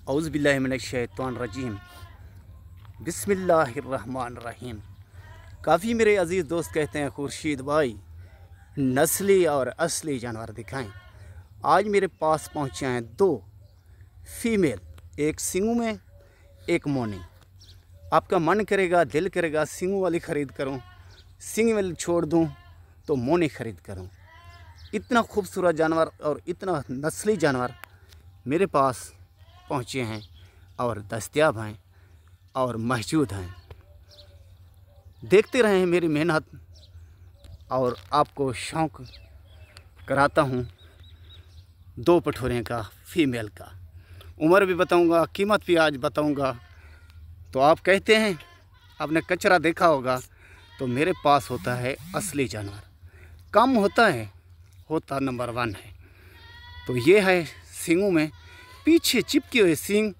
औज़ु बिल्लाहि मिनश्शैतानिर्रजीम बिस्मिल्लाहिर्रहमानिर्रहीम। काफ़ी मेरे अज़ीज़ दोस्त कहते हैं खुर्शीद भाई नस्ली और असली जानवर दिखाएं। आज मेरे पास पहुँचे हैं दो फीमेल, एक सींगू में एक मोनी। आपका मन करेगा, दिल करेगा सींगू वाली ख़रीद करूं, सींग वाली छोड़ दूं तो मोनी ख़रीद करूं। इतना खूबसूरत जानवर और इतना नस्ली जानवर मेरे पास पहुँचे हैं और दस्तयाब हैं और मौजूद हैं। देखते रहें मेरी मेहनत और आपको शौक़ कराता हूँ दो पठोरे का, फीमेल का। उम्र भी बताऊँगा, कीमत भी आज बताऊँगा। तो आप कहते हैं आपने कचरा देखा होगा, तो मेरे पास होता है असली जानवर। कम होता है, होता नंबर 1 है। तो ये है सींगों में पीछे चिपके हुए सींग,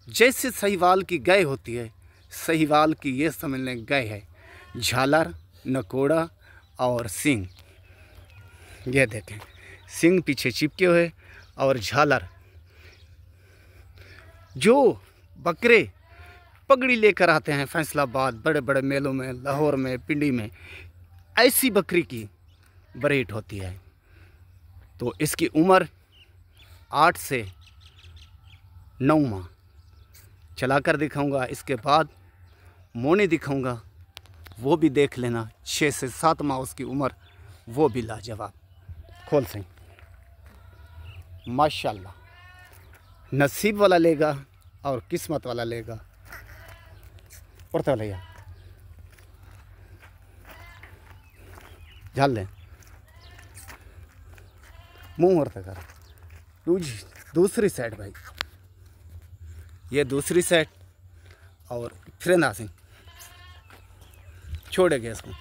जैसे सहीवाल की गाय होती है, सहीवाल की ये समझ लें गाय है। झालर, नकोड़ा और सींग, ये देखें सींग पीछे चिपके हुए और झालर। जो बकरे पगड़ी लेकर आते हैं फैसलाबाद, बड़े बड़े मेलों में, लाहौर में, पिंडी में, ऐसी बकरी की ब्रीड होती है। तो इसकी उम्र 8 से 9 माह चला कर दिखाऊँगा। इसके बाद मोनी दिखाऊँगा, वो भी देख लेना। 6 से 7 माह उसकी उम्र, वो भी लाजवाब। खोल से माशाल्लाह, नसीब वाला लेगा और किस्मत वाला लेगा। पड़ता भैया झाल लें, मुँह और कर दूसरी साइड भाई, ये दूसरी साइड और फिर ना सिंह छोड़ेंगे इसको।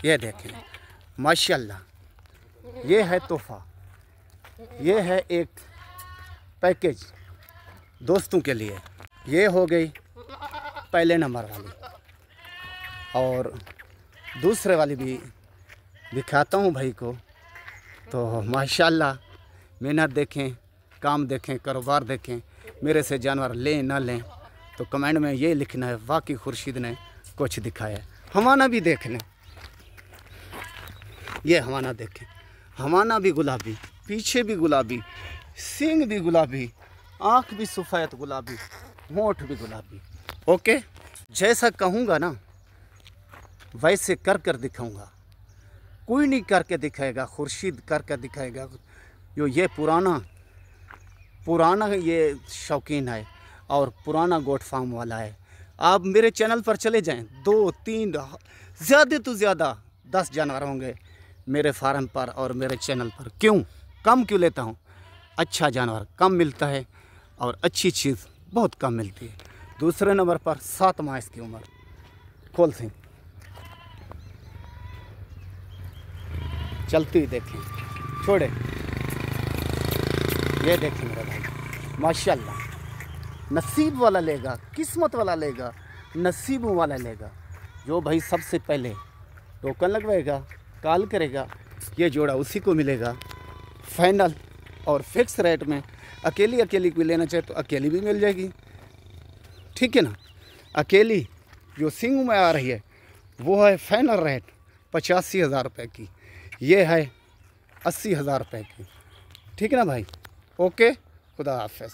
ये देखें माशाल्लाह, ये है तोहफा, ये है एक पैकेज दोस्तों के लिए। ये हो गई पहले नंबर वाली, और दूसरे वाली भी दिखाता हूँ भाई को। तो माशाल्लाह, मेहनत देखें, काम देखें, कारोबार देखें। मेरे से जानवर लें ना लें तो कमेंट में ये लिखना है, वाकई खुर्शीद ने कुछ दिखाया। हमाना भी देख लें, ये हमाना देखें, हमाना भी गुलाबी, पीछे भी गुलाबी, सींग भी गुलाबी, आँख भी सफ़ेद गुलाबी, होंठ भी गुलाबी। ओके, जैसा कहूँगा ना वैसे कर कर दिखाऊँगा। कोई नहीं करके दिखाएगा, खुर्शीद करके दिखाएगा। जो ये पुराना ये शौकीन है और पुराना गोट फार्म वाला है। आप मेरे चैनल पर चले जाएं, 2-3 ज़्यादा तो ज़्यादा 10 जानवर होंगे मेरे फार्म पर और मेरे चैनल पर। क्यों कम क्यों लेता हूँ? अच्छा जानवर कम मिलता है और अच्छी चीज़ बहुत कम मिलती है। दूसरे नंबर पर 7 माह इसकी उम्र। खोल से चलती हुई देखें, छोड़े, ये देखें मेरा भाई माशाल्लाह। नसीब वाला लेगा, किस्मत वाला लेगा, नसीबों वाला लेगा। जो भाई सबसे पहले टोकन लगवाएगा, कॉल करेगा, ये जोड़ा उसी को मिलेगा फाइनल और फिक्स रेट में। अकेली भी लेना चाहे तो अकेली भी मिल जाएगी, ठीक है ना। अकेली जो सींग में आ रही है वो है फाइनल रेट 85,000 रुपये की, ये है 80,000 रुपये की, ठीक है ना भाई। ओके, खुदा हाफ़िज़।